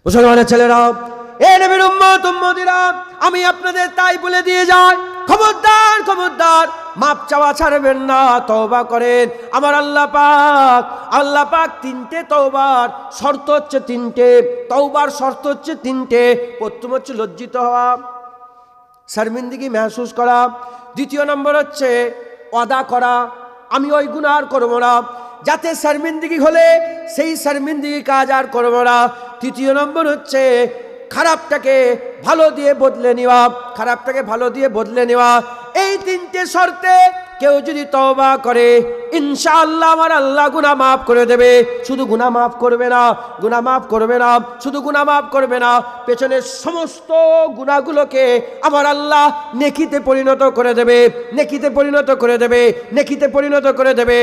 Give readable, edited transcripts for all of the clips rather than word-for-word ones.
মুসলমানের ছেলেরা, এ নবীর উম্মত উম্মতিরা, আমি আপনাদের তাই বলে দিয়ে যাই, খবরদার খবরদার, মাপ চাওয়া ছাড়বেন না, তওবা করেন। আমার আল্লাহ পাক তিনটে তওবার শর্ত হচ্ছে তিনটে, তওবার শর্ত হচ্ছে তিনটে। প্রথম হচ্ছে লজ্জিত হওয়া, শর্মিন্দগি মেহসুস করা। দ্বিতীয় নম্বর হচ্ছে ওয়াদা করা, আমি ওই গুনাহ আর করব না, যাতে শর্মিন্দগি হলে সেই শর্মিন্দগি কাজ আর করব না। তৃতীয় নম্বর হচ্ছে খারাপটাকে ভালো দিয়ে বদলে নেওয়া, খারাপটাকে ভালো দিয়ে বদলে নেওয়া। এই তিনটে শর্তে কেউ যদি তওবা করে, ইনশাআল্লাহ আমার আল্লাহ গুনাহ মাফ করে দেবে। শুধু গুনাহ মাফ করবে না, গুনাহ মাফ করবে না, শুধু গুনাহ মাফ করবে না, পেছনের সমস্ত গুনাহগুলোকে আমার আল্লাহ নেকিতে পরিণত করে দেবে, নেকিতে পরিণত করে দেবে, নেকিতে পরিণত করে দেবে।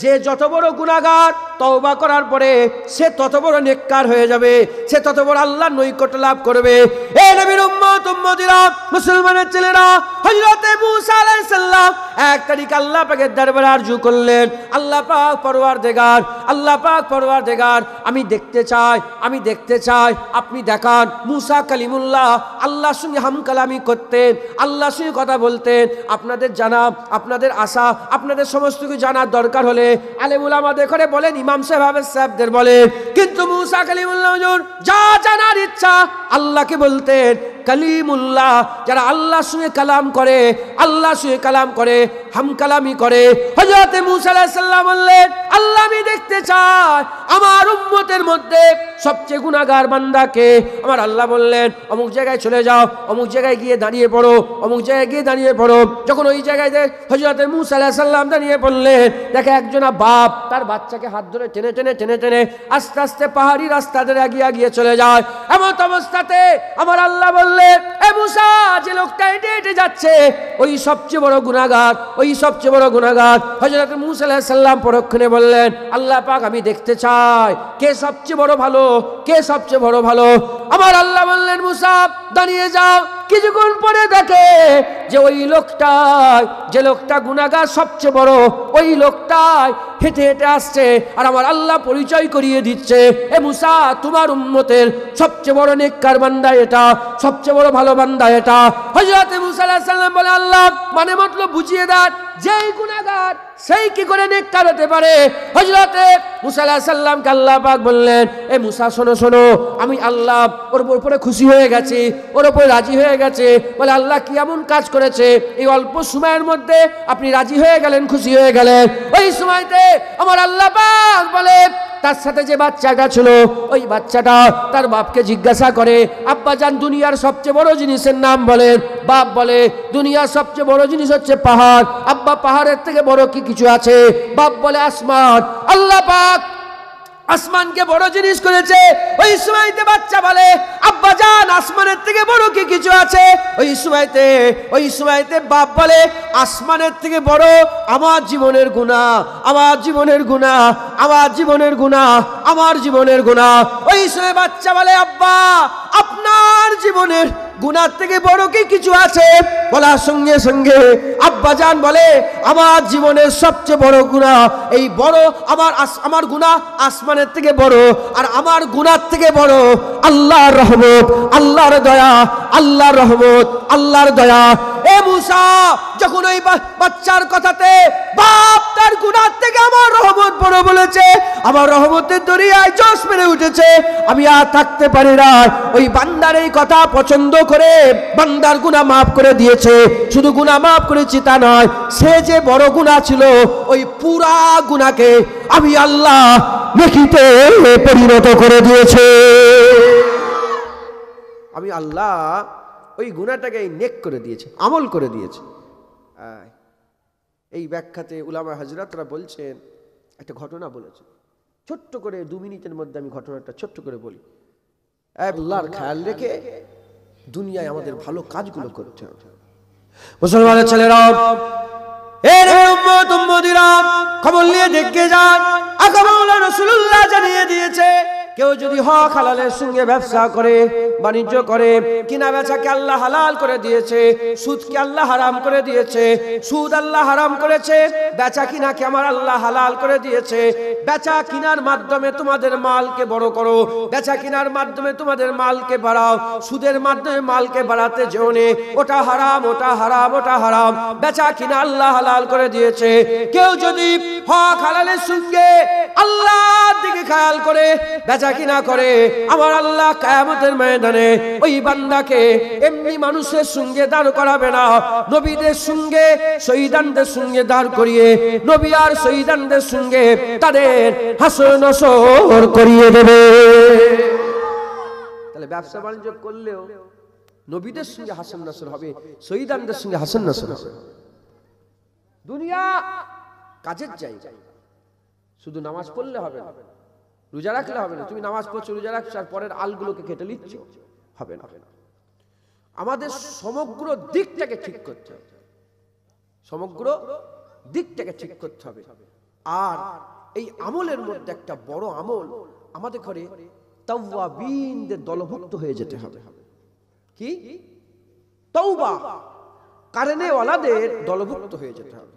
যে যত বড় গুনাহগার তওবা করার পরে সে তত বড় নেককার হয়ে যাবে, সে তত বড় আল্লাহর নৈকট্য লাভ করবে। এ নবীর উম্মত উম্মতিরা, মুসলমানের ছেলেরা, হযরত মুসা আলাইহিস সালাম এক তারিখ আল্লাহ পাকের দরবারে আরজু করলেন, আল্লাহ পাক পরওয়ারদিগার, আল্লাহ পাক পরওয়ারদিগার, আমি দেখতে চাই আপনি দেখান। মুসা কালিমুল্লাহ আল্লাহর সঙ্গে হামকালামি করতেন, আল্লাহর সঙ্গে কথা বলতেন। আপনাদের জানা, আপনাদের আশা, আপনাদের সমস্ত কিছু জানার দরকার হলে আলেম উলামাদের করে বলেন, ইমাম সাহেবদের বলেন, কিন্তু মুসা কালিমুল্লাহ হুজুর যা জানার ইচ্ছা আল্লাহকে বলতেন। কালিমুল্লাহ যারা আল্লাহর সঙ্গে কালাম করে, আল্লাহর সঙ্গে কালাম করে, হামকালামি করে। হযরত মুসা আলাইহিস সালাম বললেন, আল্লাহ আমি দেখতে চাই আমার উম্মতের মধ্যে সবচেয়ে গুনাহগার বান্দাকে। আমার আল্লাহ বললেন, অমুক জায়গায় চলে যাও, অমুক জায়গায় গিয়ে দাঁড়িয়ে পড়ো, অমুক জায়গায় গিয়ে দাঁড়িয়ে পড়ো। যখন ওই জায়গায় হযরত মুসা আলাইহিস সালাম দাঁড়িয়ে পড়লেন, দেখে একজনা বাপ তার বাচ্চাকে হাত ধরে টেনে টেনে টেনে টেনে আস্তে আস্তে পাহাড়ি রাস্তা ধরে এগিয়ে চলে যায়। এমন অবস্থাতে আমার আল্লাহ বললেন, এ মুসা, যে লোকটা হেঁটে হেঁটে যাচ্ছে ওই সবচেয়ে বড় গুনাহগার, ওই সবচেয়ে বড় গুনাহগার। হযরত মুসা আলাইহিস সালাম পরক্ষণে বললেন, আল্লাহ পাক আমি দেখতে চাই কে সবচেয়ে বড় ভালো, কে সবচেয়ে বড় ভালো। আমার আল্লাহ বললেন, মুসা দাঁড়িয়ে যাও। কিছুক্ষণ পরে দেখে যে ওই লোকটাই, যে লোকটা গুনাহগার সবচেয়ে বড়, ওই লোকটাই হেঁটে হেঁটে আসছে। আর আমার আল্লাহ পরিচয় করিয়ে দিচ্ছে, এ মুসা তোমার উম্মতের সবচেয়ে বড় নেককার বান্দা এটা, সবচেয়ে বড় ভালো বান্দা এটা। হযরত মুসা আলাইহিস সালাম বলে, আল্লাহ মানে মতলব বুঝিয়ে দেন, যেই গুনাহগার সেই কি করে নেককার হতে পারে? হযরত মুসা আলাইহিস সালামকে আল্লাহ পাক বললেন, এ মুসা শোনো শোনো, আমি আল্লাহ ওর উপরে খুশি হয়ে গেছি, ওর উপরে রাজি হয়ে গেছে। বলে, আল্লাহ কি এমন কাজ করেছে এই অল্প সময়ের মধ্যে আপনি রাজি হয়ে গেলেন, খুশি হয়ে গেলেন? ওই সময়তে আমার আল্লাহ পাক বলে, তার সাথে যে বাচ্চাটা ছিল ওই বাচ্চাটা তার বাপকে জিজ্ঞাসা করে, আব্বা জান দুনিয়ার সবচেয়ে বড় জিনিসের নাম বলেন। বাপ বলে, দুনিয়ার সবচেয়ে বড় জিনিস হচ্ছে পাহাড়। আব্বা পাহাড়ের থেকে বড় কি কিছু আছে? বাপ বলে, আসমান। আল্লাহ পাক আসমানকে বড় জিনিস করেছে। ওই সময়তে বাচ্চা বলে, আব্বা জান আসমানের থেকে বড় কি কিছু আছে? ওই সময়তে বাপ বলে, আসমানের থেকে বড় আমার জীবনের গুনাহ, আমার জীবনের গুনাহ, আমার জীবনের গুনাহ, আমার জীবনের গুনাহ। ওই সময় বাচ্চা বলে, আব্বা আপনার জীবনের গুনাহ থেকে বড় কি কিছু আছে? বলার সঙ্গে সঙ্গে আব্বা জান বলে, আমার জীবনের সবচেয়ে বড় গুনাহ এই বড়, আমার গুনাহ আসমানের থেকে বড়, আর আমার গুনাহ থেকে বড় আল্লাহর রহমত, আল্লাহর দয়া, আল্লাহর রহমত, আল্লাহর দয়া। এ মুসা, যখন ওই বাচ্চার কথাতে বাপ তার গুনাহ থেকে আমার রহমত বড় বলেছে, আমার রহমতের দরিয়ায় জোশ মেরে উঠেছে, আমি আর থাকতে পারি না। ওই বান্দার এই কথা পছন্দ করে বান্দার গুনাহ মাফ করে দিয়েছে। শুধু গুনাহ মাফ করেছি তা নয়, সে যে বড় গুনাহ ছিল ওই পুরা গুনাহকে আমি আল্লাহ নেকিতে পরিণত করে দিয়েছে। আমি আল্লাহ ওই গুনাহটাকে নেক করে দিয়েছে, আমল করে দিয়েছে। এই ব্যাখ্যাতে উলামা হযরতরা বলছেন, একটা ঘটনা বলেছে, ছোট্ট করে 2 মিনিটের মধ্যে আমি ঘটনাটা ছোট্ট করে বলি। আল্লাহর খেয়াল রেখে দুনিয়ায় আমাদের ভালো কাজগুলো করতে হবে। মুসলমানের ছেলেরা, এর উম্মত উম্মতিরা, খবর নিয়ে দেখে যান, আকা মাওলানা রাসূলুল্লাহ জানিয়ে দিয়েছে কেউ যদি হক হালালের সঙ্গে ব্যবসা করে, বাণিজ্য করে, কিনা বেচাকে আল্লাহ হালাল করে দিয়েছে, সুদকে আল্লাহ হারাম করে দিয়েছে, সুদ আল্লাহ হারাম করেছে, বেচা কিনাকে আমার আল্লাহ হালাল করে দিয়েছে। বেচা কিনার মাধ্যমে তোমাদের মালকে বড় করো, বেচা কিনার মাধ্যমে তোমাদের মালকে বাড়াও, সুদের মাধ্যমে মালকে বাড়াতে যেও না, ওটা হারাম, ওটা হারাম, ওটা হারাম। বেচা কিনা আল্লাহ হালাল করে দিয়েছে। কেউ যদি হক হালালের সঙ্গে আল্লাহর দিকে খেয়াল করে বেচা কিনা করে, আমার আল্লাহ কিয়ামতের ময়দানে ওই বান্দাকে এমনি মানুষের সঙ্গে দাঁড় করাবে না, নবীদের সঙ্গে শহীদানদের সঙ্গে দাঁড় করিয়ে নবী আর শহীদানদের সঙ্গে তাদের হাসর নসর করিয়ে দেবে। তাহলে ব্যবসা বাণিজ্য করলেও নবীদের সঙ্গে হাসর নসর হবে, শহীদানদের সঙ্গে হাসর নসর হবে। দুনিয়া কাজের জায়গা, শুধু নামাজ পড়লে হবে না, রোজা রাখলে হবে না। তুমি নামাজ পড়ছো, রোজা রাখছো, আর পরের আলগুলোকে কেটে নিচ্ছ, হবে না। আমাদের সমগ্র দিকটাকে ঠিক করতে হবে, সমগ্র দিকটাকে ঠিক করতে হবে। আর এই আমলের মধ্যে একটা বড় আমল, আমাদের ঘরে তাওয়াবিনদের দলভুক্ত হয়ে যেতে হবে। কি? তওবা কারণেওয়ালাদের দলভুক্ত হয়ে যেতে হবে।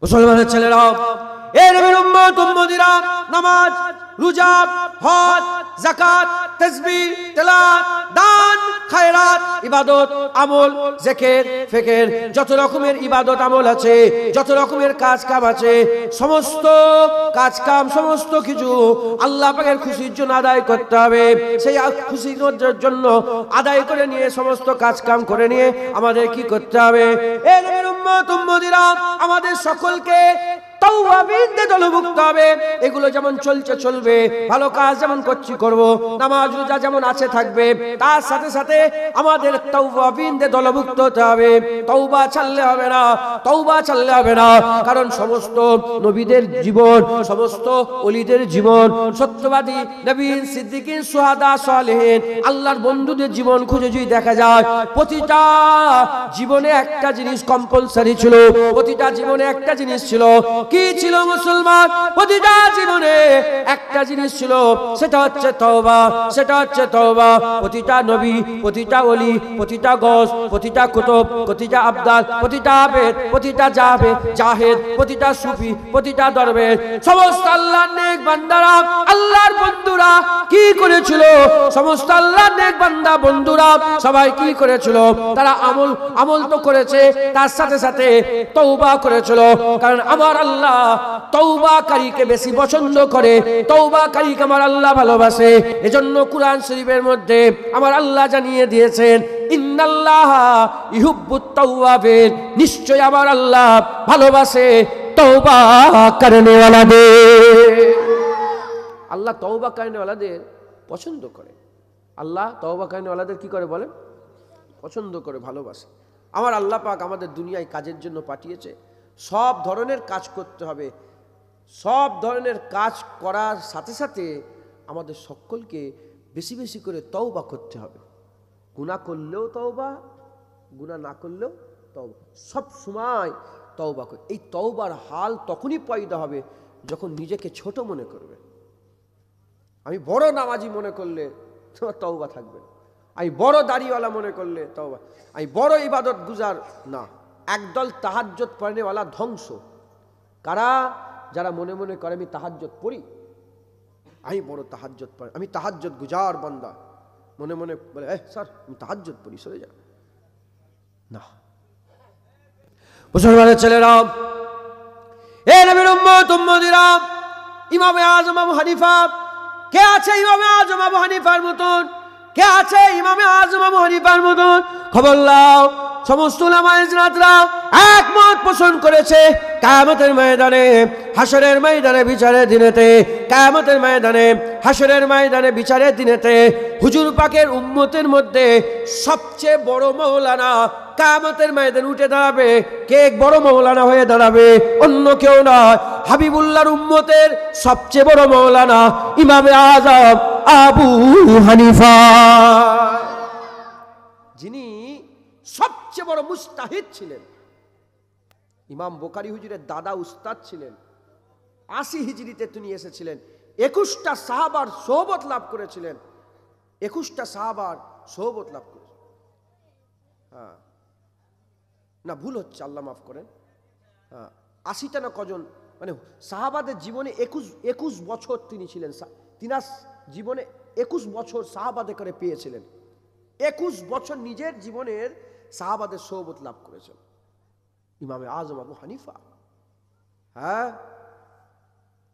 মুসলমানের ছেলেরা, এ নবীর উম্মত উম্মতিরা, নামাজ, রোজা, হজ, যাকাত, তাসবিহ, তেলাওয়াত, দান, খায়রাত, ইবাদত, আমল, জিকির, ফিকির, যত রকমের ইবাদত আমল আছে, যত রকমের কাজ কাম আছে, সমস্ত কাজ কাম, সমস্ত কিছু আল্লাহ পাকের খুশির জন্য আদায় করতে হবে। সেই খুশির জন্য আদায় করে নিয়ে, সমস্ত কাজ কাম করে নিয়ে আমাদের কি করতে হবে? এ নবীর উম্মত উম্মতিরা, আমাদের সকলকে তাওয়াবিনদের দলভুক্ত হবে। এগুলো যেমন চলছে চলবে, ভালো কাজ যেমন করছি করব, নামাজ রোজা যেমন আছে থাকবে, তার সাথে সাথে আমাদের তাওয়াবিনদের দলভুক্ত হতে হবে। তওবা ছাড়লে হবে না, তওবা ছাড়লে হবে না। কারণ সমস্ত নবীদের জীবন, সমস্ত ওলিদের জীবন, সত্যবাদী নবীন, সিদ্দিকিন, সুহাদা, সালেহিন, আল্লাহর বন্ধুদের জীবন খুঁজে যদি দেখা যায়, প্রতিটা জীবনে একটা জিনিস কম্পালসারি ছিল, প্রতিটা জীবনে একটা জিনিস ছিল। কি ছিল মুসলমান? প্রতিটা জীবনে একটা জিনিস ছিল, সেটা হচ্ছে তওবা, সেটা হচ্ছে তওবা। প্রতিটা নবী, প্রতিটা ওলি, প্রতিটা গস, প্রতিটা কুতুব, প্রতিটা আবদাল, প্রতিটা আবেদ, প্রতিটা জাহেদ, প্রতিটা সুফি, প্রতিটা দরবেশ, সমস্ত আল্লাহর নেক বান্দারা, আল্লাহর বন্ধুরা কি করেছিল? সমস্ত আল্লাহর নেক বান্দা বন্ধুরা সবাই কি করেছিল? তারা আমল তো করেছে, তার সাথে সাথে তওবা করেছিল। কারণ আমার আল্লাহ তওবাকারীকে বেশি পছন্দ করে, তওবাকারীকে আমার আল্লাহ ভালোবাসে। এজন্য কুরআন শরীফের মধ্যে আমার আল্লাহ জানিয়ে দিয়েছেন, ইন্নাল্লাহা ইউহিব্বুত তাওয়াবিন, নিশ্চয় আমার আল্লাহ ভালোবাসে তওবা করনেওয়ালাদের। আল্লাহ তওবা করনেওয়ালাদের পছন্দ করে। আল্লাহ তওবা করনেওয়ালাদের কি করে বলেন? পছন্দ করে, ভালোবাসে। আমার আল্লাহ পাক আমাদের দুনিয়ায় কাজের জন্য পাঠিয়েছে, সব ধরনের কাজ করতে হবে। সব ধরনের কাজ করার সাথে সাথে আমাদের সকলকে বেশি বেশি করে তওবা করতে হবে। গুনাহ করলেও তওবা, গুনাহ না করলেও তওবা, সব সময় তওবা করে। এই তওবার হাল তখনই পয়দা হবে যখন নিজেকে ছোট মনে করবে। আমি বড় নামাজি মনে করলে তোমার তওবা থাকবে, আমি বড় দাড়িওয়ালা মনে করলে তওবা, আমি বড় ইবাদত গুজার না। একদল তাহাজ্জুদ পড়নেওয়ালা ধ্বংস। কারা? যারা মনে মনে করে আমি তাহাজ্জুদ পড়ি, আমি বড় তাহাজ্জুদ পড়ি, আমি তাহাজ্জুদ গুজার বান্দা, মনে মনে বলে স্যার আমি তাহাজ্জুদ পড়ি, সরে যা না। মুসলমানের ছেলেরা, এ নবীর উম্মত উম্মতিরা, ইমামে আজম আবু হানিফা, কে আছে ইমামে আজম আবু হানিফার মতন? কে আছে ইমামে আজম আবু হানিফার মতন? খবর লাও, সমস্ত উলামায়ে ইজরাতরা একমত পোষণ করেছে, কিয়ামতের ময়দানে, হাসরের ময়দানে, বিচারের দিনেতে, কিয়ামতের ময়দানে, হাসরের ময়দানে, বিচারের দিনেতে হুজুর পাকের উম্মতের মধ্যে সবচেয়ে বড় মাওলানা কিয়ামতের ময়দানে উঠে দাঁড়াবে। কে বড় মাওলানা হয়ে দাঁড়াবে? অন্য কেউ নয়, হাবিবুল্লাহর উম্মতের সবচেয়ে বড় মাওলানা ইমামে আজম আবু হানিফা, যিনি সবচেয়ে বড় মুস্তাহিদ ছিলেন। ইমাম বুখারী হুজুরের দাদা উস্তাদ ছিলেন, 80 হিজরিতে তিনি এসেছিলেন। 21টা সাহাবার সোহবত লাভ করেছিলেন, 21টা সাহাবার সোহবত লাভ করেছেন। হ্যাঁ না, ভুল হচ্ছে, আল্লাহ মাফ করেন। হ্যাঁ, 80টা না কজন, মানে সাহাবাদের জীবনে 21 বছর তিনি ছিলেন। তিনার জীবনে 21 বছর সাহাবাদের করে পেয়েছিলেন। 21 বছর নিজের জীবনের সাহাবাদের সোহবত লাভ করেছেন। ইমামে আজম আবু হানিফা, হ্যাঁ,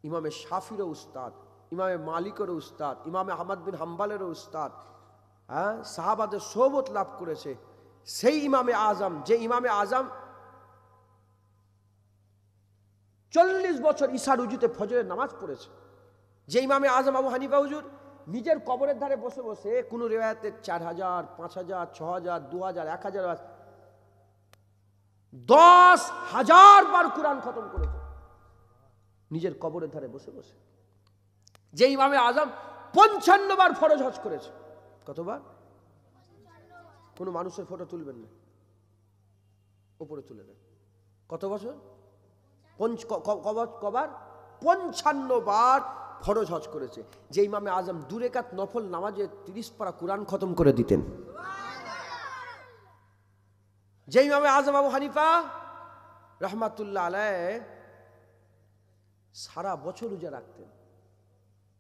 ইমামে শাফিরও উস্তাদ, ইমামে মালিকেরও উস্তাদ, ইমামে আহমদ বিন হাম্বালেরও উস্তাদ, হ্যাঁ, সাহাবাদের সোহবত লাভ করেছে। সেই ইমামে আজম, যে ইমামে আজম 40 বছর ঈশার উজুতে ফজরের নামাজ পড়েছে, যে ইমামে আজম আবু হানিফা হুজুর নিজের কবরের ধারে বসে বসে কোন রিওয়ায়াতে 4000, 5000, 6000, 2000, 1000, 10,000 বার কুরআন খতম করেছে নিজের কবরের ধারে বসে বসে। যে ইমামে আজম 55 বার ফরজ হজ করেছে। কতবার? কোন মানুষের ফটো তুলবেন না, উপরে তুলে দেন। কত বছর? কবার? 55 বার ফরজ হজ করেছে। যে ইমামে আজম 2 রাকাত নফল নামাজে 30 পারা কুরআন খতম করে দিতেন। যে ইমামে আজম আবু হানিফা রহমাতুল্লাহ আলাইহি সারা বছর রোজা রাখতেন।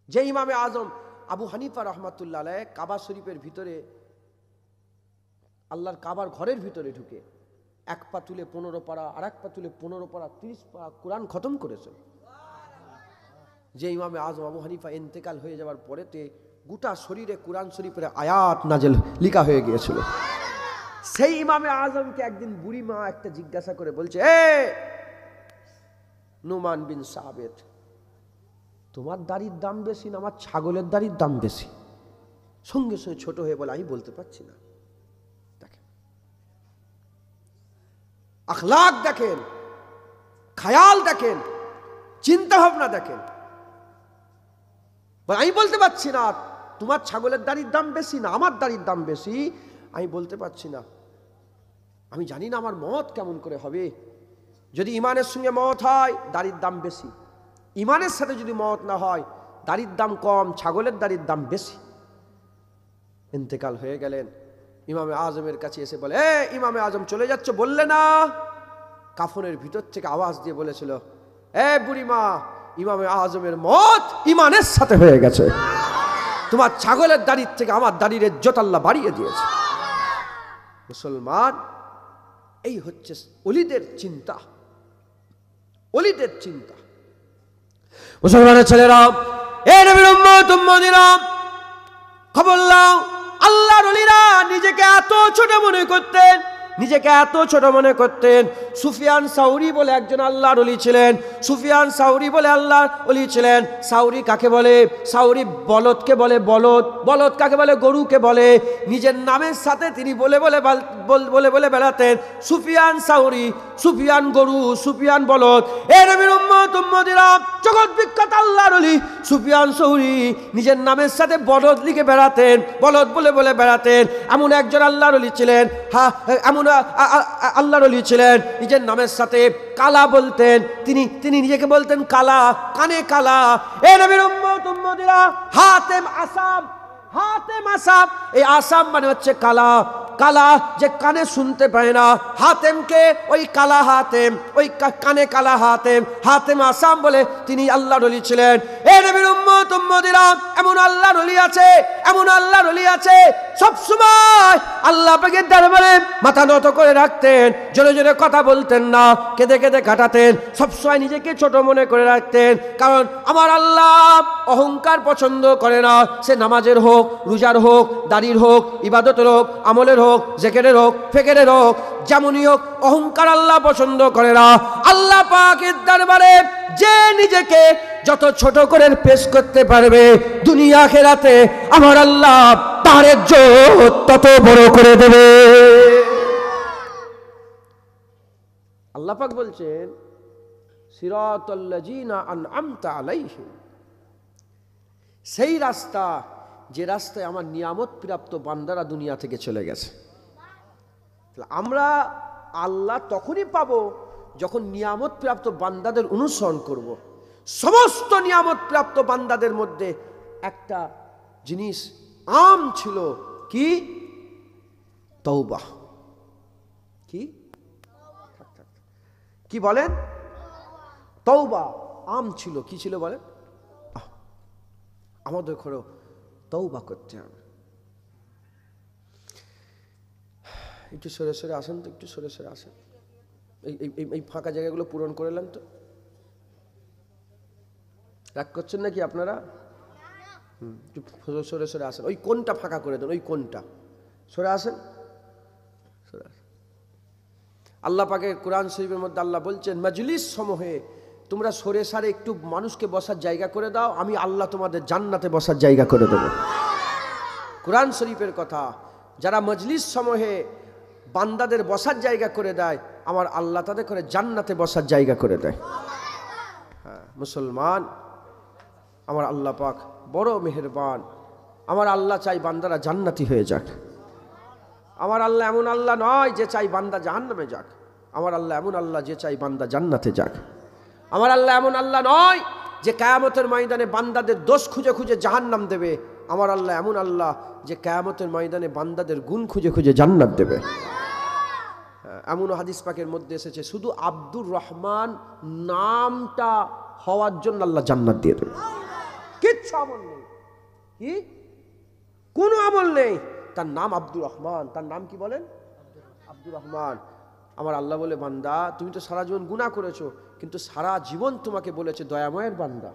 যে ইমামে আজম আবু হানিফা রহমাতুল্লাহ আলাইহি কাবা শরীফের ভিতরে, আল্লাহর কাবার ঘরের ভিতরে ঢুকে এক পা তুলে 15 পারা, আর এক পা তুলে 15 পারা, 30 পারা কুরআন খতম করেছেন। যে ইমামে আজম আবু হানিফা ইন্তেকাল হয়ে যাওয়ার পরেতে গোটা শরীরে কুরআন শরীফের আয়াত নাজেল লিখা হয়ে গিয়েছিল। সেই ইমামে আজমকে একদিন বুড়ি মা একটা জিজ্ঞাসা করে বলছে, এ নুমান বিন সাবিত, তোমার দাড়ির দাম বেশি না আমার ছাগলের দাড়ির দাম বেশি? সঙ্গে সঙ্গে ছোট হয়ে বলে, আমি বলতে পারছি না। দেখেন আখলাক দেখেন, খেয়াল দেখেন, চিন্তা ভাবনা দেখেন। আমি বলতে পারছি না তোমার ছাগলের দাড়ির দাম বেশি না আমার দাড়ির দাম বেশি, আমি বলতে পারছি না। আমি জানি না আমার মত কেমন করে হবে। যদি ইমানের সঙ্গে মত হয় দাড়ির দাম বেশি, ইমানের সাথে যদি মত না হয় দাড়ির দাম কম, ছাগলের দাড়ির দাম বেশি। ইন্তেকাল হয়ে গেলেন। ইমামে আজমের কাছে এসে বলে, এ ইমামে আজম চলে যাচ্ছ বললে না? কাফনের ভিতর থেকে আওয়াজ দিয়ে বলেছিল, এ বুড়িমা, ইমামে আজমের মত ইমানের সাথে হয়ে গেছে। তোমার ছাগলের দাড়ির থেকে আমার দাড়ির ইজ্জত আল্লাহ বাড়িয়ে দিয়েছে। মুসলমান, এই হচ্ছে ওলিদের চিন্তা, ওলিদের চিন্তা। মুসলমানের ছেলেরা, এ নবীর উম্মত উম্মতিরা, খবর নাও, আল্লাহর ওলিরা নিজেকে এত ছোট মনে করতেন, নিজেকে এত ছোট মনে করতেন। সুফিয়ান সাউরি বলে একজন আল্লাহর ওলি ছিলেন। সুফিয়ান সাউরি বলে আল্লাহর ওলি ছিলেন। সাউরি কাকে বলে? সাউরি বলদকে বলে বলদ। বলদ কাকে বলে? গরুকে বলে। নিজের নামের সাথে তিনি বলে বলে বেড়াতেন সুফিয়ান সাউরি, সুফিয়ান গরু, সুফিয়ান বলদ। এ নবীর উম্মত উম্মতিরা, জগৎ বিখ্যাত আল্লাহর ওলি সুফিয়ান সাউরি নিজের নামের সাথে বলদ লিখে বেড়াতেন, বলদ বলে বেড়াতেন। এমন একজন আল্লাহর ওলি ছিলেন, হ্যাঁ, এমন আল্লাহর ওলি ছিলেন, নিজের নামের সাথে কালা বলতেন। তিনি নিজেকে বলতেন কালা, কানে কালা। এ নবীর উম্মত উম্মতিরা, হাতেম আসাম, হাতেম আসাম, এই আসাম মানে হচ্ছে কালা। কালা যে কানে শুনতে পায় না, হাতেমকে ওই কালা হাতেম, ওই কানে কালা হাতেম, হাতেম আসাম বলে তিনি আল্লাহর ওলি ছিলেন। এ নবীর উম্মত উম্মতিরা, এমন আল্লাহর ওলি আছে, এমন আল্লাহর ওলি আছে, সব সময় আল্লাহ পাকের দরবারে মাথা নত করে রাখতেন, জোরে জোরে কথা বলতেন না, কেঁদে কেঁদে কাটাতেন, সবসময় নিজেকে ছোট মনে করে রাখতেন। কারণ আমার আল্লাহ অহংকার পছন্দ করে না। সে নামাজের হোক, রোজার হোক, দাড়ির হোক, ইবাদতের হোক, আমলের হোক, জেকেরের হোক, ফেকেরের হোক, যেমনই হোক, অহংকার আল্লাহ পছন্দ করে না। আল্লাহ পাকের দরবারে যে নিজেকে যত ছোট করে পেশ করতে পারবে, দুনিয়া আখিরাতে আমার আল্লাহ তার ইজ্জত তত বড় করে দেবে। আল্লাহ পাক বলছেন, সিরাতাল্লাযীনা আনআমতা আলাইহিম, সেই রাস্তা যে রাস্তায় আমার নিয়ামত প্রাপ্ত বান্দারা দুনিয়া থেকে চলে গেছে। আমরা আল্লাহ তখনই পাবো যখন নিয়ামত প্রাপ্ত বান্দাদের অনুসরণ করব। সমস্ত নিয়ামত প্রাপ্ত বান্দাদের মধ্যে একটা জিনিস আম ছিল, কি? তওবা। কি কি বলেন? তওবা আম ছিল। কি ছিল বলেন? আমাদের ঘরে তওবা করতে হবে। একটু সরে সরে আসেন তো, একটু সরে সরে আসেন। এই ফাঁকা জায়গাগুলো পূরণ করে নেন তো। রাগ করছেন নাকি আপনারা? একটু সরে সরে আসেন। ওই কোনটা ফাঁকা করে দেন, ওই কোনটা। সরে আসেন, সরে আসেন। আল্লাহ পাকের কোরআন শরীফের মধ্যে আল্লাহ বলছেন, মজলিস সমূহে তোমরা সরে সারে একটু মানুষকে বসার জায়গা করে দাও, আমি আল্লাহ তোমাদের জান্নাতে বসার জায়গা করে দেব। কোরআন শরীফের কথা। যারা মজলিস সমূহে বান্দাদের বসার জায়গা করে দেয়, আমার আল্লাহ তাদের করে জান্নাতে বসার জায়গা করে দেয়। হ্যাঁ মুসলমান, আমার আল্লাহ পাক বড় মেহেরবান। আমার আল্লাহ চাই বান্দারা জান্নাতি হয়ে যাক। আমার আল্লাহ এমন আল্লাহ নয় যে চাই বান্দা জাহান্নামে যাক। আমার আল্লাহ এমন আল্লাহ যে চাই বান্দা জান্নাতে যাক। আমার আল্লাহ এমন আল্লাহ নয় যে কিয়ামতের ময়দানে বান্দাদের দোষ খুঁজে খুঁজে জাহান্নাম দেবে। আমার আল্লাহ এমন আল্লাহ যে কিয়ামতের ময়দানে বান্দাদের গুণ খুঁজে খুঁজে জান্নাত দেবে। এমন হাদিস পাকের মধ্যে এসেছে, শুধু আব্দুর রহমান নামটা হওয়ার জন্য আল্লাহ জান্নাত দিয়ে দেবে। কিচ্ছু আমল নেই, কি কোনো আমল নেই, তার নাম আব্দুর রহমান। তার নাম কি বলেন? আব্দুর রহমান। আমার আল্লাহ বলে, বান্দা তুমি তো সারা জীবন গুনাহ করেছো, কিন্তু সারা জীবন তোমাকে বলেছে দয়াময়ের বান্দা,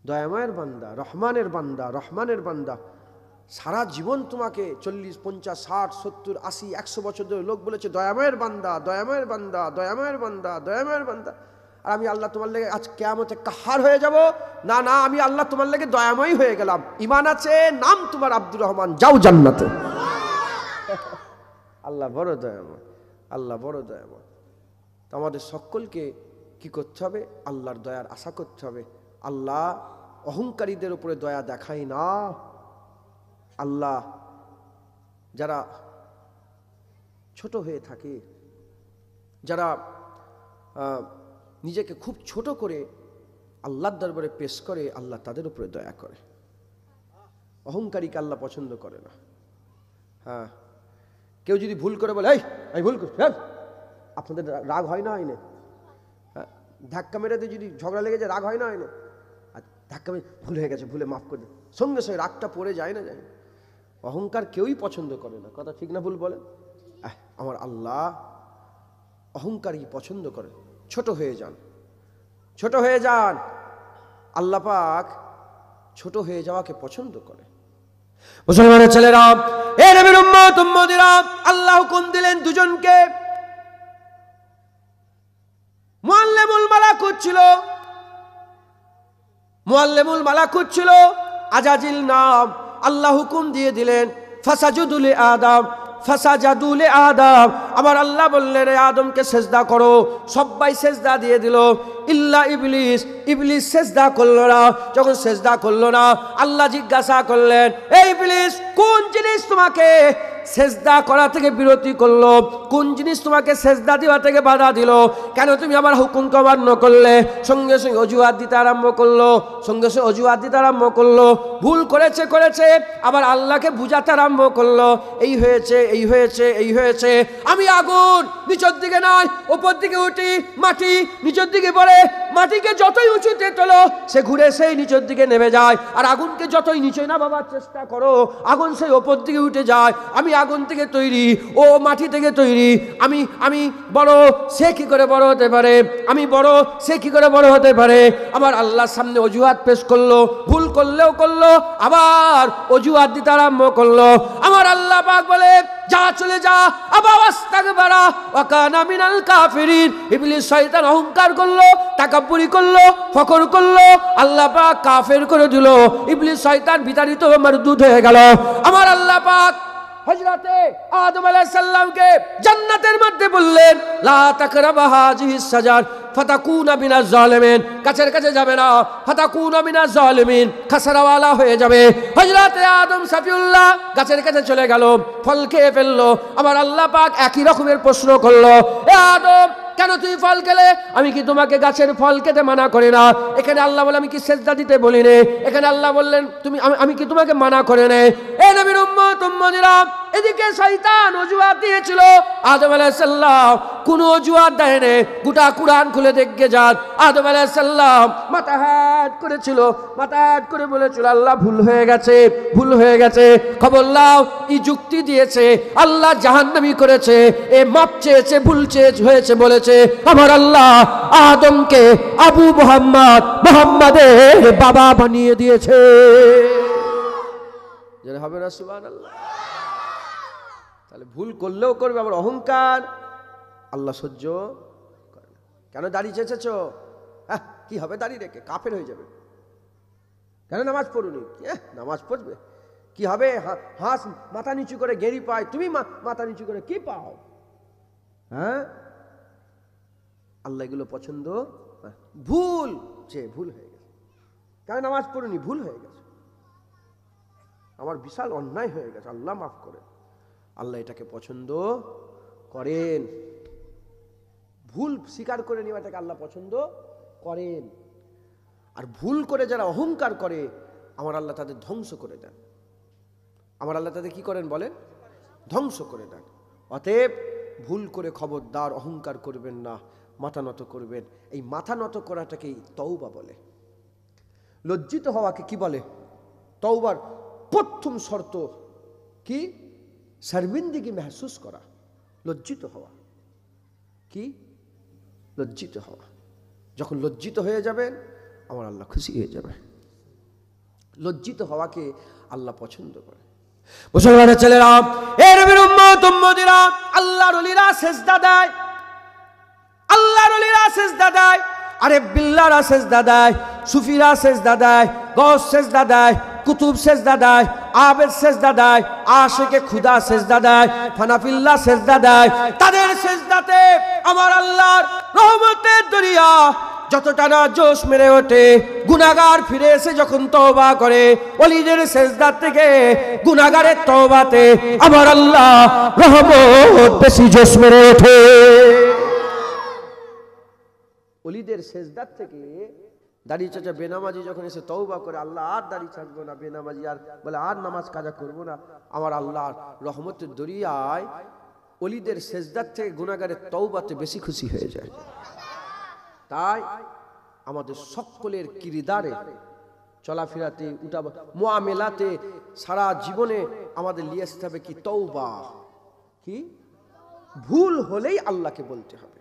দয়াময়ের বান্দা, রহমানের বান্দা, রহমানের বান্দা। সারা জীবন তোমাকে 40, 50, 60, 70, 80, 100 বছর ধরে লোক বলেছে দয়াময়ের বান্দা, দয়াময়ের বান্দা, দয়াময়ের বান্দা, দয়াময়ের বান্দা। আর আমি আল্লাহ তোমার লেগে আজ কিয়ামতে কাহার হয়ে যাব? না না, আমি আল্লাহ তোমার লেগে দয়াময় হয়ে গেলাম। ঈমান আছে, নাম তোমার আব্দুর রহমান, যাও জান্নাতে। আল্লাহ বড় দয়াময়, আল্লাহ বড় দয়াময়। তো আমাদের সকলকে কি করতে হবে? আল্লাহর দয়ার আশা করতে হবে। আল্লাহ অহংকারীদের উপরে দয়া দেখায় না। আল্লাহ যারা ছোট হয়ে থাকে, যারা নিজেকে খুব ছোট করে আল্লাহর দরবারে পেশ করে, আল্লাহ তাদের উপরে দয়া করে। অহংকারীকে আল্লাহ পছন্দ করে না। হ্যাঁ, কেউ যদি ভুল করে বলে, এই আমি ভুল করছি, আপনাদের রাগ হয় না আইনে? হ্যাঁ, ধাক্কা মেরে দিয়ে যদি ঝগড়া লেগে যায়, রাগ হয় না আইনে? আর ধাক্কা মেরে ভুল হয়ে গেছে, ভুলে মাফ করে দেয়, সঙ্গে সঙ্গে রাগটা পড়ে যায় না, যায় না। অহংকার কেউই পছন্দ করে না। কথা ঠিক না ভুল বলেন? আমার আল্লাহ অহংকারী পছন্দ করে। ছোট হয়ে যান, ছোট হয়ে যান। আল্লাহ পাক ছোট হয়ে যাওয়াকে পছন্দ করে। মুসলমানের ছেলেরা, এ নবীর উম্মত উম্মতিরা, আল্লাহ হুকুম দিলেন দুজনকে। মুআল্লিমুল মালাকুত ছিল, মুআল্লিমুল মালাকুত ছিল আজাজিল নাম। আল্লাহ হুকুম দিয়ে দিলেন, ফাসাজুদু লি আদম, ফাসাজাদু লি আদম। আমার আল্লাহ বললেন, আদমকে সেজদা করো। সবাই সেজদা দিয়ে দিল, ইল্লা ইবলিস। ইবলিস সেজদা করলো না। যখন সেজদা করলো না, আল্লাহ জিজ্ঞাসা করলেন, এই ইবলিস, কোন জিনিস তোমাকে সেজদা করা থেকে বিরতি করলো? কোন জিনিস তোমাকে সেজদা দেওয়া থেকে বাধা দিল? কেন তুমি আমার হুকুমকে অমান্য করলে? সঙ্গে সঙ্গে অজুহাত দিতে আরম্ভ করলো, সঙ্গে সঙ্গে অজুহাত দিতে আরম্ভ করলো। ভুল করেছে করেছে, আবার আল্লাহকে বুঝাতে আরম্ভ করলো, এই হয়েছে, এই হয়েছে, এই হয়েছে। আমি আগুন নিচের দিকে নয় উপর দিকে উঠি, মাটি নিচের দিকে পড়ে, মাটিকে যতই উঁচুতে তোলো সে ঘুরে সেই নিচের দিকে নেমে যায়। আর আগুনকে যতই নিচে নামাবার চেষ্টা করো, আগুন সেই ওপর দিকে উঠে যায়। আমি আগুন থেকে তৈরি, ও মাটি থেকে তৈরি। আমি বড়, সে কি করে বড় হতে পারে? আমি বড়, সে কি করে বড় হতে পারে? আমার আল্লাহর সামনে অজুহাত পেশ করলো, ভুল করলেও করলো, আবার অজুহাত দিতে আরম্ভ করলো। আমার আল্লাহ পাক বলে, যা চলে যা। আবার আস্তাগফারা ওয়া কানা মিনাল কাফিরিন। ইবলিস শয়তান অহংকার করলো, তাকাব্বুরি করলো, ফখর করলো, আল্লাহ পাক কাফের করে দিল। ইবলিস শয়তান বিতাড়িত হয়ে মারদুদ হয়ে গেল। আমার আল্লাহ পাক হযরতে আদম আলাইহিস সালামকে জান্নাতের মধ্যে বললেন, লা তাকরাবা হাযিহিস শাজার ফাতাকুনা মিনাজ জালিমিন। কাছের কাছে যাবে না, ফাতাকুনা মিনাজ জালিমিন, খাসারাওয়ালা হয়ে যাবে। হযরতে আদম সাফিউল্লাহ গাছের কাছে চলে গেল, ফল খেয়ে ফেললো। আমার আল্লাহ পাক একই রকমের প্রশ্ন করলো, এ আদম, কেন তুমি ফল খেলে? আমি কি তোমাকে গাছের ফল খেতে মানা করি না? এখানে আল্লাহ বলে আমি কি সেজদা দিতে বলি নে? এখানে আল্লাহ বললেন তুমি আমি কি তোমাকে মানা করে নে? এ নবীর উম্মত উম্মতিরা, এদিকে শয়তান অজুহাত দিয়েছিল, আদম আলাইহিস সালাম কোন অজুহাত দেয়নি। গোটা কুরআন খুলে দেখে যান, আদম আলাইহিস সালাম মাথা হাত করেছিল, মাথা হাত করে বলেছিল আল্লাহ ভুল হয়ে গেছে, ভুল হয়ে গেছে। খবর লাও, এই যুক্তি দিয়েছে আল্লাহ জাহান্নামী করেছে, এ মাপ চেয়েছে, ভুল হয়েছে বলেছে আমার আল্লাহ আদমকে আবু মুহাম্মদ, মুহাম্মাদের বাবা বানিয়ে দিয়েছে। যেন হবে না সুবহানাল্লাহ। তাহলে ভুল করলেও করবে, আবার অহংকার আল্লাহ সহ্য করে না। কেন দাড়ি চেঁচেছো? হ্যাঁ, কি হবে দাড়ি রেখে? কাফের হয়ে যাবে। কেন নামাজ পড়ুনি? নামাজ পড়বে কি হবে? হাঁস মাথা নিচু করে গেরি পায়, তুমি মাথা নিচু করে কি পাও? হ্যাঁ, আল্লাহ এগুলো পছন্দ। ভুল ভুল হয়ে গেছে, কেন নামাজ পড়ুনি? ভুল হয়ে গেছে, আমার বিশাল অন্যায় হয়ে গেছে, আল্লাহ মাফ করে। আল্লাহ এটাকে পছন্দ করেন। ভুল স্বীকার করে নেওয়াটাকে আল্লাহ পছন্দ করেন। আর ভুল করে যারা অহংকার করে আমার আল্লাহ তাদের ধ্বংস করে দেন। আমার আল্লাহ তাদের কি করেন বলেন? ধ্বংস করে দেন। অতএব ভুল করে খবরদার অহংকার করবেন না, মাথা নত করবেন। এই মাথা নত করাটাকেই তওবা বলে। লজ্জিত হওয়াকে কি বলে? তওবার প্রথম শর্ত কি? শর্মিন্দগি মেহসুস করা। লজ্জিত হওয়া কি? লজ্জিত হওয়া। যখন লজ্জিত হয়ে যাবেন আমার আল্লাহ খুশি হয়ে যাবে। লজ্জিত হওয়াকে আল্লাহ পছন্দ করে। মুসলমানের ছেলেরা, এ নবীর উম্মত উম্মতিরা, আল্লাহর ওলিরা সিজদা দেয়, আল্লাহর ওলিরা সিজদা দেয়, আরে বিল্লাহরা সিজদা দেয়, সুফিরা সিজদা দেয়, গৌস সিজদা দেয়, কুতুব সিজদা দেয়, আবেদ সিজদা দেয়, আশিকে খুদা সিজদা দেয়, ফানাফিল্লাহ সিজদা দেয়। তাদের সিজদাতে আমার আল্লাহর রহমতের দরিয়া যতটা না জোশ মেরে ওঠে, গুনাহগার ফিরে এসে যখন তওবা করে, ওলিদের সিজদা থেকে গুনাহগারের তওবাতে আমার আল্লাহ রহমত বেশি জোশ মেরে ওঠে। ওলিদের সিজদা থেকে দাড়ি চাচা বেনামাজি যখন এসে তওবা করে, আল্লাহ আর দাড়ি ছাড়বো না, বেনামাজি আর বলে আর নামাজ কাজা করবো না, আমার আল্লাহর রহমতের দরিয়ায় ওলিদের সিজদার থেকে গুনাহগারের তওবাতে বেশি খুশি হয়ে যায়। তাই আমাদের সকলের কিরদারে, চলাফেরাতে, উঠা মুআমেলাতে, সারা জীবনে আমাদের নিয়ে আসতে হবে কি? তওবা। কি? ভুল হলেই আল্লাহকে বলতে হবে।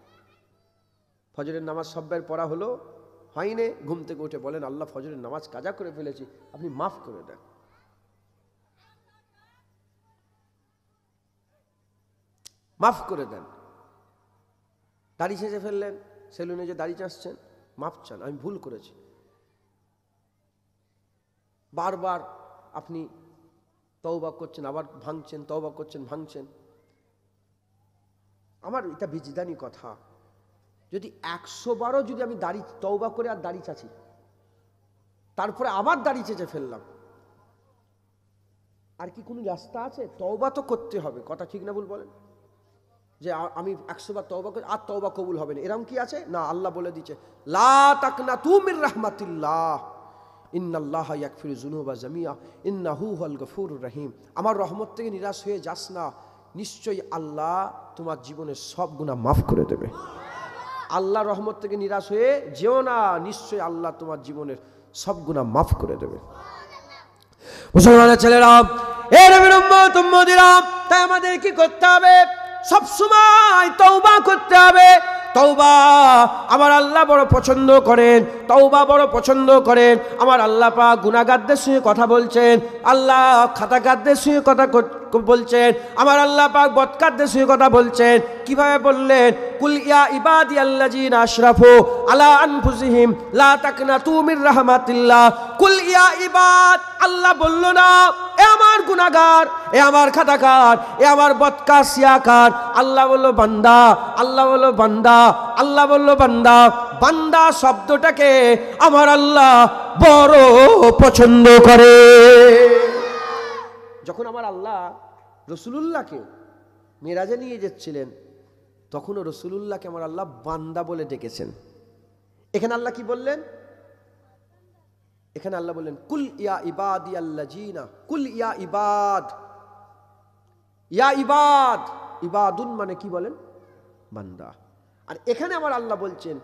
ফজরের নামাজ সব্বার পড়া হলো, হয়নি, ঘুম থেকে উঠে বলেন আল্লাহ ফজরের নামাজ কাজা করে ফেলেছি, আপনি মাফ করে দেন। মাফ করে দেন। দাড়ি ছেঁচে ফেললেন, সেলুনে যে দাড়ি চাচ্ছেন, মাফ চান, আমি ভুল করেছি। বারবার আপনি তওবা করছেন, আবার ভাঙছেন, তওবা করছেন, ভাঙছেন। আমার এটা বিজদানি কথা, যদি 100 বারও যদি আমি দাড়ি তওবা করে আর দাড়ি চাচ্ছি, তারপরে আবার দাড়ি চেঁচে ফেললাম, আর কি কোনো রাস্তা আছে? তওবা তো করতে হবে, কথা ঠিক না ভুল বলেন? যে আমি 100 বার তওবা করি আর তওবা কবুল হবে না, এরকম কি আছে? না, আল্লাহ বলে দিচ্ছে লা তাকনাতু মির রাহমাতিল্লাহ ইন্নাল্লাহা ইয়াগফিরু যুনুবা জামিআ ইন্নাহু হুয়াল গফুরুর রহিম। আমার রহমত থেকে নিরাশ হয়ে যাস না, নিশ্চয়ই আল্লাহ তোমার জীবনের সব গুনাহ মাফ করে দেবে। আল্লাহ রহমত থেকে নিরাশ হয়ে যেও না, নিশ্চয়ই আল্লাহ তোমার জীবনের সব গুনাহ মাফ করে দেবে। মুসলমানের ছেলেরা, এ নবীর উম্মত উম্মতিরা, তাই আমাদের কি করতে হবে? সব সময় তওবা করতে হবে। তওবা আমার আল্লাহ বড় পছন্দ করেন, তওবা বড় পছন্দ করেন। আমার আল্লাহ পাক গুনাহগারদের সঙ্গে কথা বলছেন, আল্লাহ খাতাকারদের সঙ্গে কথা বলছেন, আমার আল্লাহ পাক বদকারদের সঙ্গে কথা বলছেন। কিভাবে বললেন? কুল ইয়া ইবাদিয়াল্লাযিনা আশরাফু আলা আনফুসিহিম লা তাকনাতু মির রাহমাতিল্লাহ। কুল ইয়া ইবাদ, আল্লাহ বলল না এ আমার গুনাহগার, এ আমার খাতাকার, এ আমার বদকার সিয়াকার। আল্লাহ বলল বান্দা, আল্লাহ বলল বান্দা, আল্লাহ বলল বান্দা। বান্দা শব্দটাকে আমার আল্লাহ বড় পছন্দ করে। যখন আমার আল্লাহ রাসূলুল্লাহকে মেরাজে নিয়ে যাচ্ছিলেন, তো তখনও রসুলুল্লাহকে আমার আল্লাহ বান্দা বলে ডেকেছেন। এখানে আল্লাহ কি বললেন? এখানে আল্লাহ বললেন কুল ইয়া ইবাদি আল্লাযিনা, কুল ইয়া ইবাদ, ইয়া ইবাদ, ইবাদুন মানে কি বলেন? বান্দা। আর এখানে আমার আল্লাহ বলছেন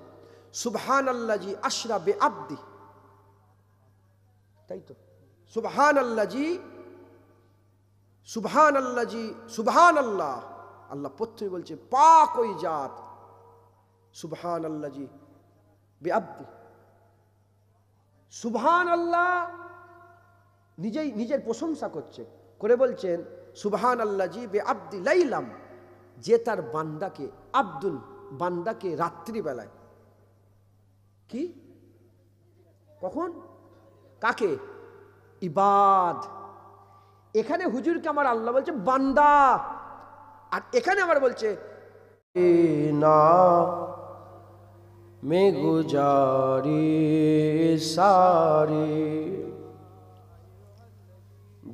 সুবহানাল্লাযী আশরা বিআবদি, তাই তো? সুবহানাল্লাযী, সুবহানাল্লাযী, সুবহানাল্লাহ। আল্লাহ প্রথমে বলছে পাক ওই জাত, সুবহানাল্লাযী বিআবদি। সুবহানাল্লাহ নিজেই নিজের প্রশংসা করছে, করে বলছেন সুবহানাল্লাযী বিআবদি লাইলাম, যে তার বান্দাকে, আব্দুল বান্দাকে রাত্রিবেলায়, কি কখন, কাকে? ইবাদ। এখানে হুজুরকে আমার আল্লাহ বলছে বান্দা, আর এখানে আমার বলছে না মে গুজারি সারি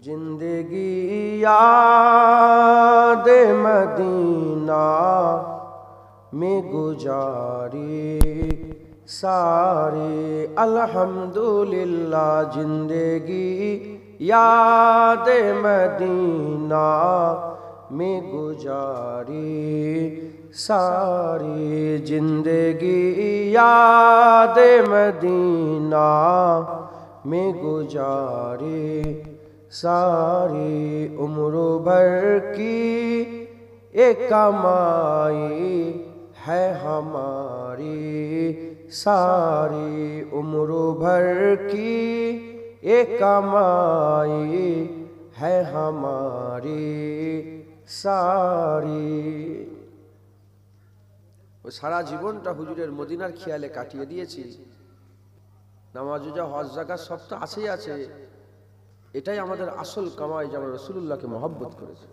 জিন্দগি याद मदीना में गुजारी सारी अल्हम्दुलिल्लाह जिंदगी याद मदीना में गुजारी सारी जिंदगी याद मदीना में गुजारी सारी उम्र भर की एक कमाई है हमारी, सारी उम्र भर की एक कमाई है हमारी सारी। সারা জীবনটা হুজুরের মদিনার খেয়ালে কাটিয়ে দিয়েছি। নামাজ রোজা হজ যাকাত সব তো আছেই আছে, এটাই আমাদের আসল কামাই যে আমরা রাসূলুল্লাহকে মহব্বত করেছি।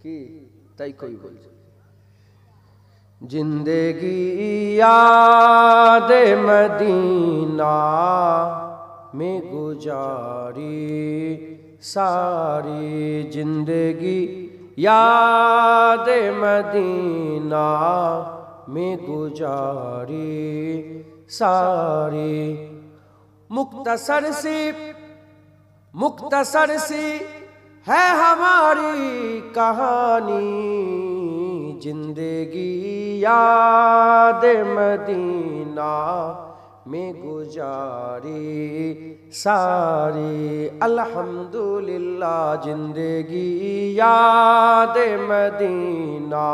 কি তাই কই বলছে জিন্দেগি याद मदीना में गुजारी सारी जिंदगी याद मदीना में गुजारी सारी। मुख्तसर सी है हमारी कहानी, जिंदगी याद मदीना में गुजारी सारी अल्हम्दुलिल्लाह जिंदगी याद मदीना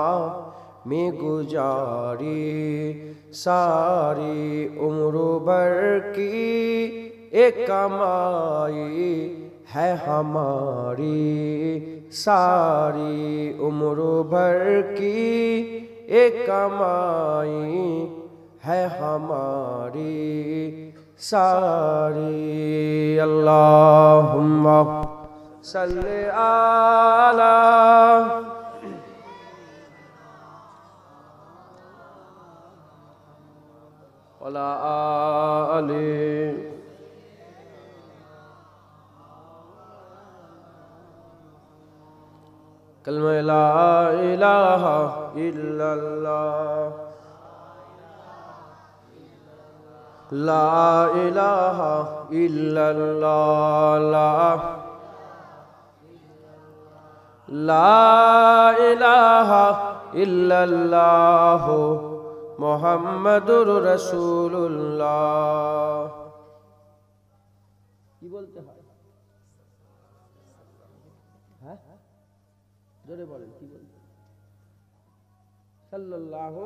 में गुजारी सारी उम्र भर की एक कमाई है हमारी, सारी उम्र भर की एक कमाई है हमारी सारी। अल्लाहुम्मा सल्ली अला वला आले कलमा ला इलाहा इल्लल्लाह, ला इलाहा इल्लल्लाह, ला इलाहा इल्लल्लाह मुहम्मदुर रसूलुल्लाह। কি বলতে হয়? হ্যাঁ জোরে বলেন কি বলতে? সাল্লাল্লাহু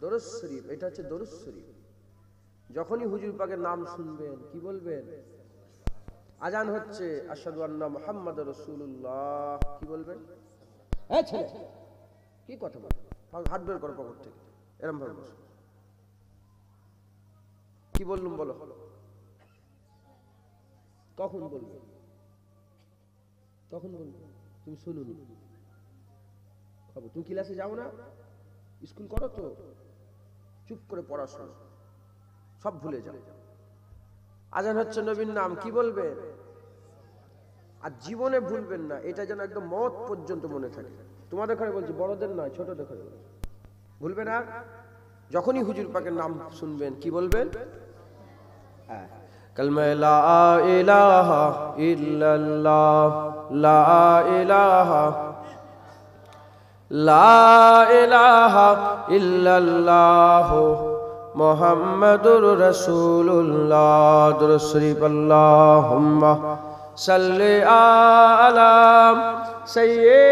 দরুদ শরীফ, এটা হচ্ছে দরুদ শরীফ। যখনই হুজুর পাকের নাম শুনবেন কি বলবেন? আজান হচ্ছে আশহাদু আন্না মুহাম্মাদুর রাসূলুল্লাহ, কি বলবেন? এই ছেলে কি কথা বল, হাত বের করো পকেট থেকে, এরকম ভাবে বসো। কি বললুম বলো? কখন বলবে? তখন বলবে তুমি শুনুনি খবর। তুমি ক্লাসে যাও না, স্কুল করো তো, চুপ করে পড়াশোনা সব ভুলে যাও। আজান হচ্ছে নবীর নাম, কি বলবে? আর জীবনে ভুলবেন না, এটা যেন একদম মওত পর্যন্ত মনে থাকে। তোমাদের ঘরে বলছি, বড়দের নয়, ছোটদের ঘরে বলছি। ভুলবে না। যখনই হুজুর পাকের নাম শুনবেন কি বলবেন? কালমা লা ইলাহা ইল্লাল্লাহ, লা ইলাহা, লা ইলাহা ইল্লাল্লাহ, মুহাম্মাদুর রাসূলুল্লাহ। দুরূদ শরীফ। আল্লাহুম্মা সাল্লি আলা সাইয়্যিদিনা